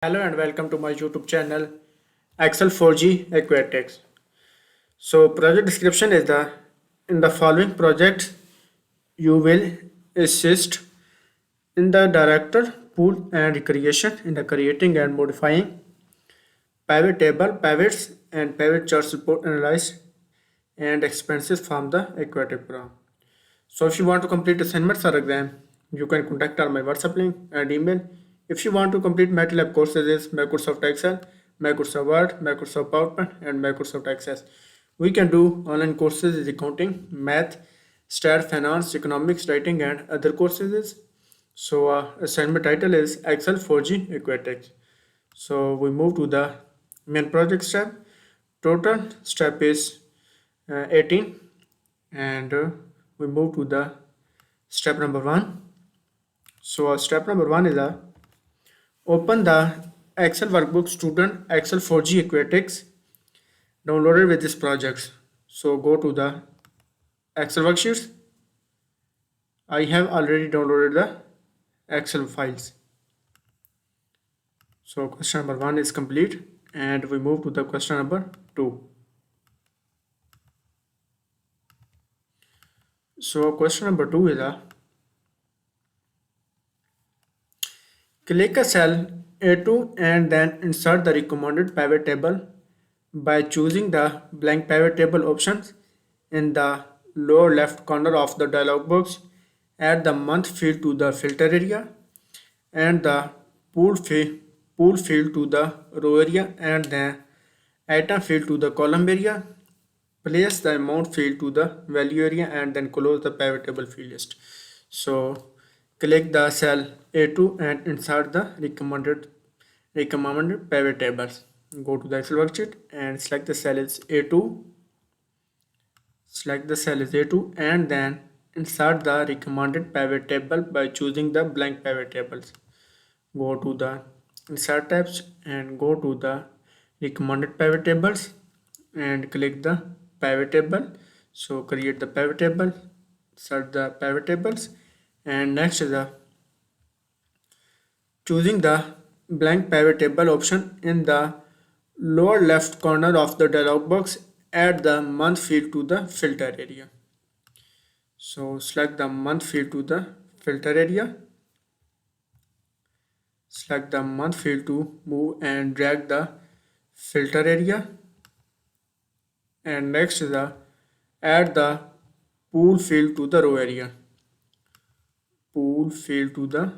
Hello and welcome to my YouTube channel Excel 4G Aquatics. So project description is the in the following project you will assist in the director pool and creation in the creating and modifying pivot table, pivots and pivot charts report analyze and expenses from the aquatic program. So if you want to complete assignments or exam, you can contact our my WhatsApp link and email. If you want to complete MylTLab courses is Microsoft Excel, Microsoft Word, Microsoft PowerPoint and Microsoft Access. We can do online courses is accounting, math, stat, finance, economics, writing and other courses is. So assignment title is Excel 4G Aquatics. So we move to the main project step. Total step is 18 and we move to the step number 1. So step number 1 is open the Excel workbook student Excel 4G Aquatics downloaded with this project. So go to the Excel worksheets. I have already downloaded the Excel files. So question number 1 is complete and we move to the question number 2. So question number 2 is click a cell A2 and then insert the recommended pivot table by choosing the blank pivot table options in the lower left corner of the dialog box. Add the month field to the filter area and the pool field to the row area and the item field to the column area. Place the amount field to the value area and then close the pivot table field list. So click the cell A2 and insert the recommended pivot tables. Go to the Excel worksheet and select the cell is A2. Select the cell is A2 and then insert the recommended pivot table by choosing the blank pivot tables. Go to the insert tabs and go to the recommended pivot tables and click the pivot table. So create the pivot table, insert the pivot tables and next is the choosing the blank pivot table option in the lower left corner of the dialog box. Add the month field to the filter area. So select the month field to the filter area. Select the month field to move and drag the filter area. And next is the add the pool field to the row area. Pool field to the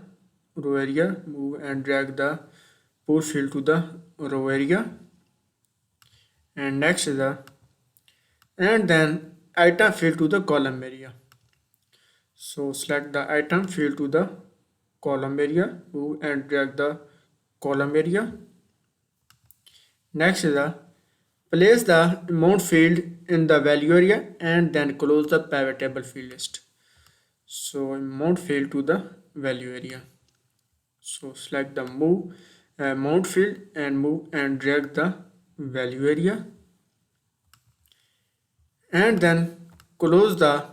row area. Move and drag the pool field to the row area. And next is the and then item field to the column area. So select the item field to the column area, move and drag the column area. Next is the place the amount field in the value area and then close the pivot table field list. So amount field to the value area. So select the move amount field and move and drag the value area and then close the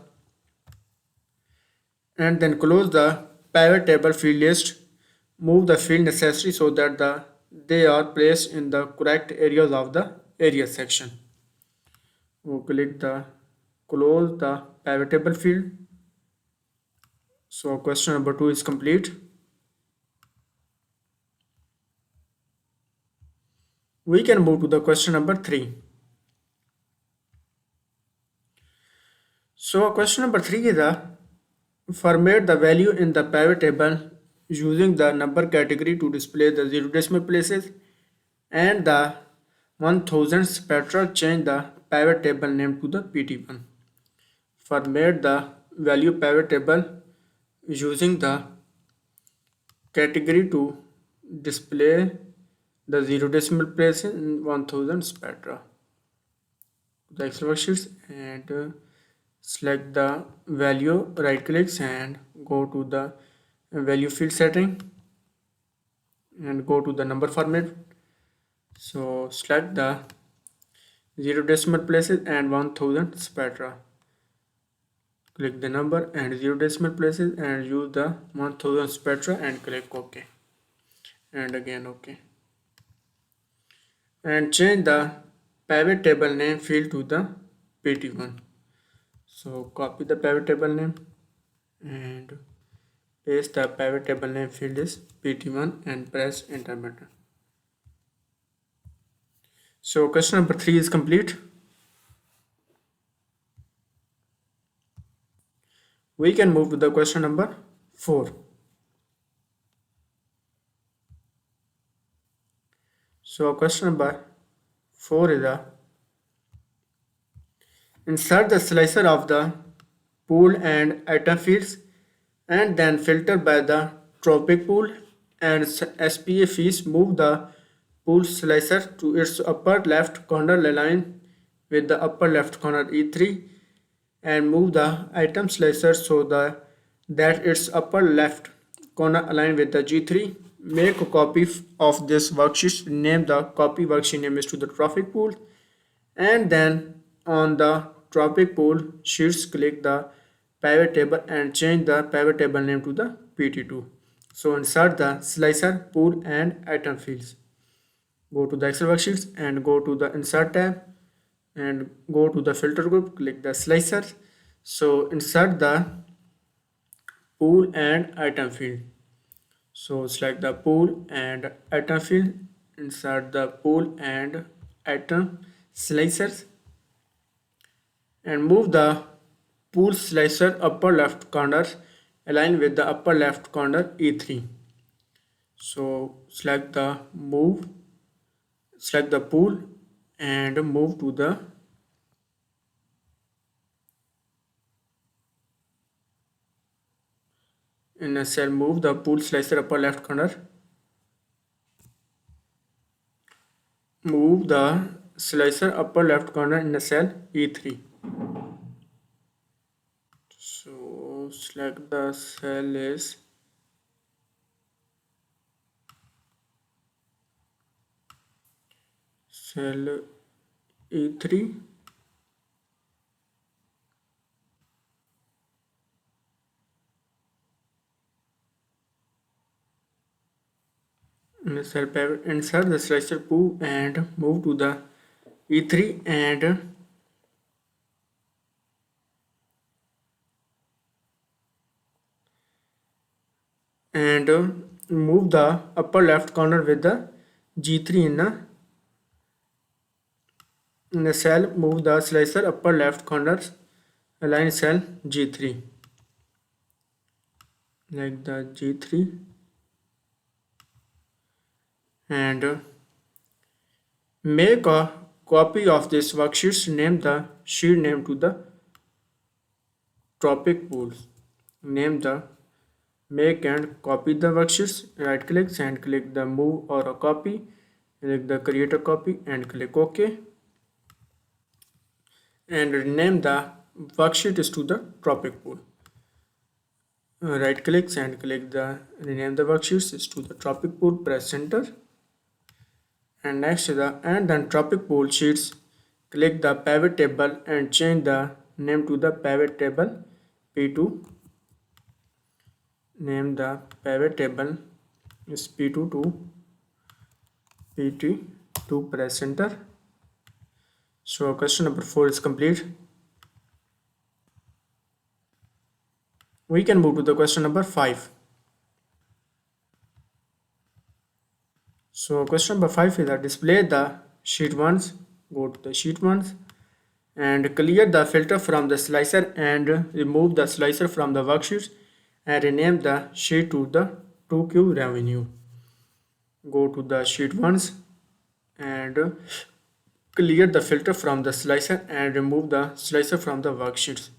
pivot table field list. Move the field necessary so that they are placed in the correct areas of the area section. We'll click the close the pivot table field. So question number 2 is complete. We can move to the question number 3. So question number 3 is format the value in the pivot table using the number category to display the 0 decimal places and the 1000 spectra. Change the pivot table name to the PT1. Format the value pivot table using the category to display the 0 decimal places in 1000 spectra. The Excel worksheets and select the value, right clicks and go to the value field setting and go to the number format. So select the 0 decimal places and 1000 spectra. Click the number and 0 decimal places and use the 1000 spectra and click OK and again OK. and change the pivot table name field to the pt1. So copy the pivot table name and paste the pivot table name field is pt1 and press enter button. So question number 3 is complete. We can move to the question number 4. So question number 4 is the insert the slicer of the pool and item fields and then filter by the tropic pool and SPA fees. Move the pool slicer to its upper left corner align with the upper left corner E3 and move the item slicer so that its upper left corner align with the G3. Make a copy of this worksheet. Name the copy worksheet name is to the traffic pool and then on the topic pool sheets click the pivot table and change the pivot table name to the pt2. So insert the slicer pool and item fields. Go to the Excel worksheets and go to the insert tab and go to the filter group, click the slicer. So insert the pool and item field. So select the pool and item field, insert the pool and item slicers and move the pool slicer upper left corner align with the upper left corner E3. So select the pool and move to the in a cell, move the pool slicer upper left corner, move the slicer upper left corner in the cell E3. So select the cell is cell E3 in the cell pivot, insert the slicer pool and move to the E3 and move the upper left corner with the G3 in the cell. Move the slicer upper left corner align cell G3 like the G3 and make a copy of this worksheet. Name the sheet name to the topic pools. Name the make and copy the worksheets. Right click and click the move or a copy. Click the create a copy and click OK. And rename the worksheet is to the topic pool. Right click and click the rename the worksheets is to the topic pool. Press enter. And next to the and then topic pool sheets, click the pivot table and change the name to the pivot table P2. Name the pivot table is P2 to PT to press enter. So question number 4 is complete. We can move to the question number 5. So question number 5 is that display the sheet ones. Go to the sheet ones and clear the filter from the slicer and remove the slicer from the worksheets and rename the sheet to the 2Q revenue. Go to the sheet ones and clear the filter from the slicer and remove the slicer from the worksheets.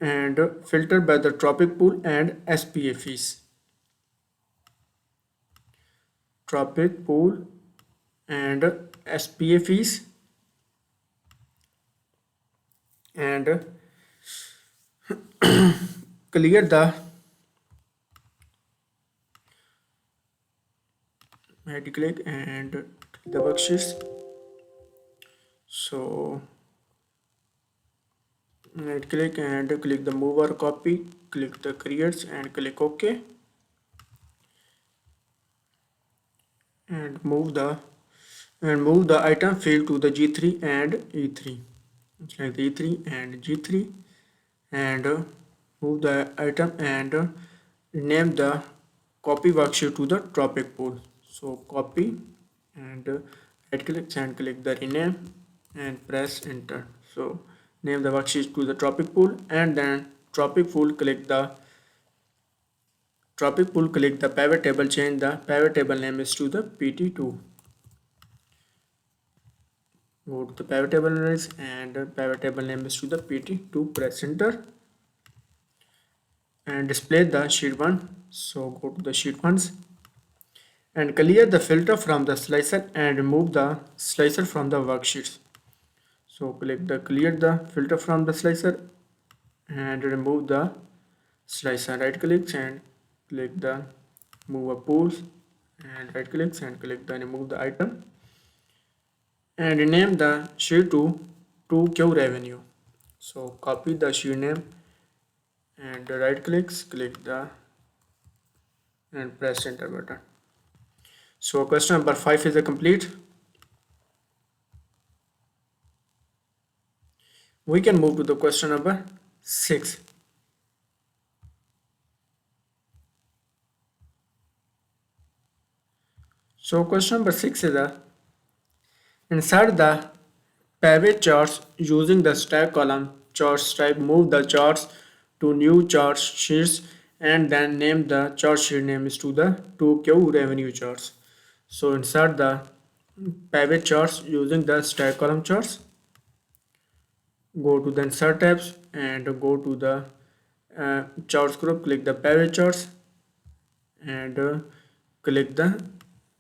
And filter by the topic pool and SPA fees. Topic pool and SPA fees and clear the right click and the worksheets. So right click and click the move or copy, click the creates and click OK. and move the item field to the G3 and E3. Select the E3 and G3 and move the item and rename the copy worksheet to the topic pool. So copy and right click and click the rename and press enter. So name the worksheet to the topic pool and then topic pool click the pivot table, change the pivot table name is to the PT2. Go to the pivot table analyze and pivot table name is to the PT2, press enter and display the sheet 1. So go to the sheet 1s and clear the filter from the slicer and remove the slicer from the worksheets. So click the clear the filter from the slicer and remove the slicer. Right click and click the move a pools and right click and click the remove the item and rename the sheet to Q revenue. So copy the sheet name and right clicks, click the and press enter button. So question number 5 is a complete. We can move to the question number 6. So question number 6 is a insert the pivot charts using the stack column charts type. Move the charts to new chart sheets and then name the chart sheet name is to the 2Q revenue charts. So insert the pivot charts using the stack column charts. Go to the insert tabs and go to the charts group, click the pivot charts and click the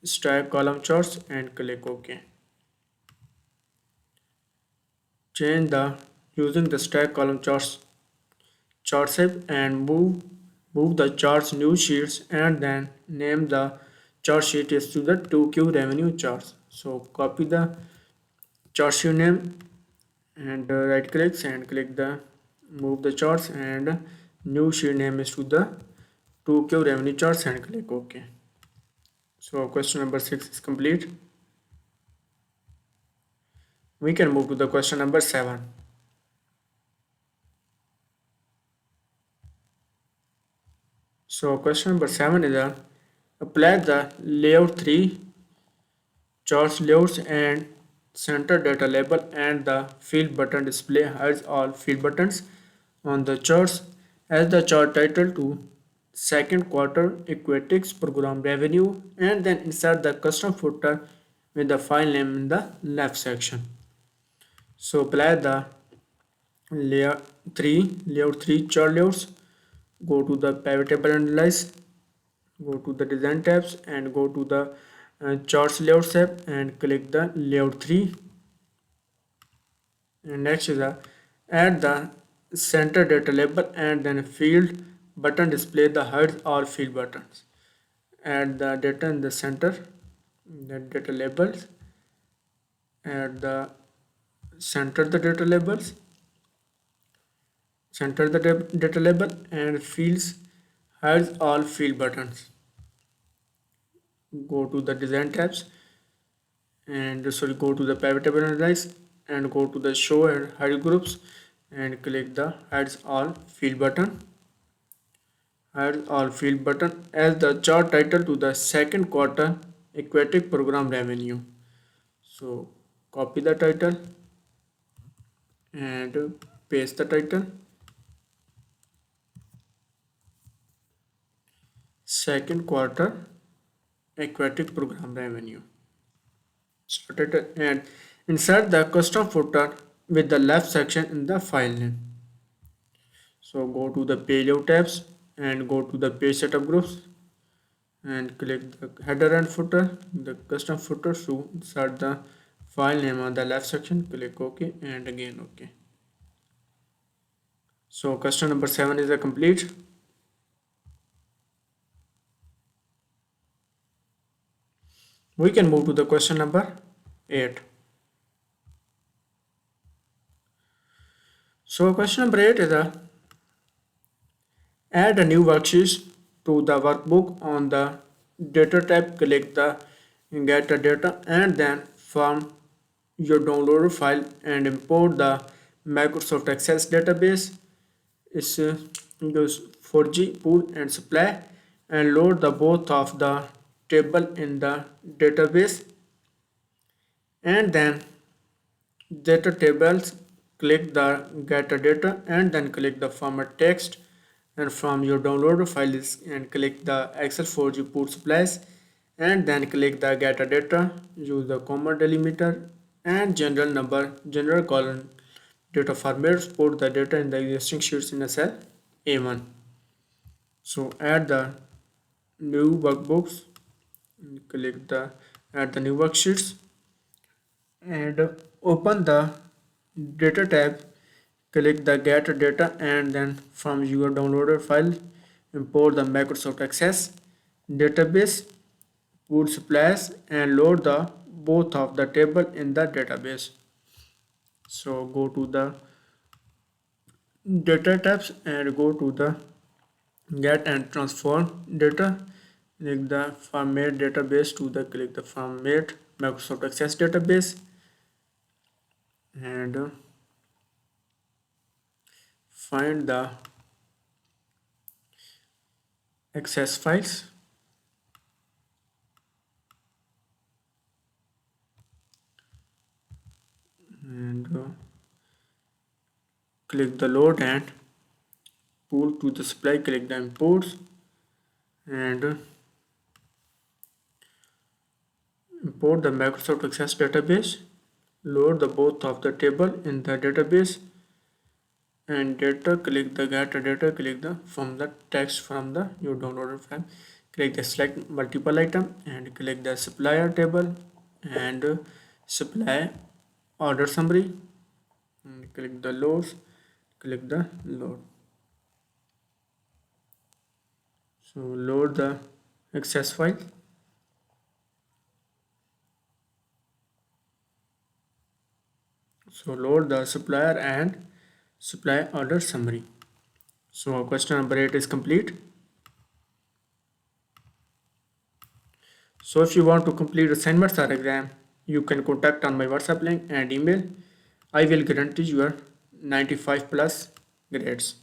stack column charts and click OK. Change the using the stack column charts chart shape and move the charts new sheets and then name the chart sheet is to the 2Q revenue charts. So copy the chart sheet name and right clicks and click the move the charts and new sheet name is to the 2Q revenue charts and click OK. So question number 6 is complete. We can move to the question number 7. So question number 7 is apply the layout 3 charts layouts and center data label and the field button display hides all field buttons on the charts as the chart title to second quarter Aquatics program revenue and then insert the custom footer with the file name in the left section. So apply the layout 3 chart layouts. Go to the pivot table analyze, go to the design tabs and go to the charts layout tab and click the layout 3 and next is add the center data label and then field button display the hides all field buttons. Add the data in the center, the data labels, add the center the data labels, center the data label and fields hides all field buttons. Go to the design tabs and go to the pivot table analyze and go to the show and hide groups and click the hides all field button. Hides all field button as the chart title to the second quarter Aquatic program revenue. So copy the title and paste the title. Second quarter Aquatic program revenue. Title and insert the custom footer with the left section in the file name. So go to the page layout tabs and go to the page setup groups and click the header and footer, the custom footer to insert the file name on the left section. Click OK and again OK. So question number 7 is a complete. We can move to the question number 8. So question number 8 is add a new worksheet to the workbook on the data tab. Click the get the data, and then from your downloader file and import the Microsoft Access database. Is use 4G pool and supply, and load the both of the table in the database, and then data tables, click the get the data, and then click the format text, and from your downloader files and click the Excel 4G put supplies, and then click the get the data, use the comma delimiter and general number general column data format, put the data in the existing sheets in a cell A1. So add the new workbooks, click the add the new worksheets, and open the data tab, click the get data, and then from your downloaded file import the Microsoft Access database, put supplies, and load the both of the table in the database. So go to the data tabs and go to the get and transform data, click the format database to the click the format Microsoft Access database, and find the access files, and click the load and pull to the supply, click the imports, and import the Microsoft Access database, load the both of the table in the database, and data, click the get data, click the from the text from the your downloaded file, click the select multiple item, and click the supplier table, and supply order summary, and click the loads, click the load. So load the access file. So load the supplier and supply order summary. So question number 8 is complete. So if you want to complete assignments or exam, you can contact on my WhatsApp link and email. I will guarantee your 95 plus grades.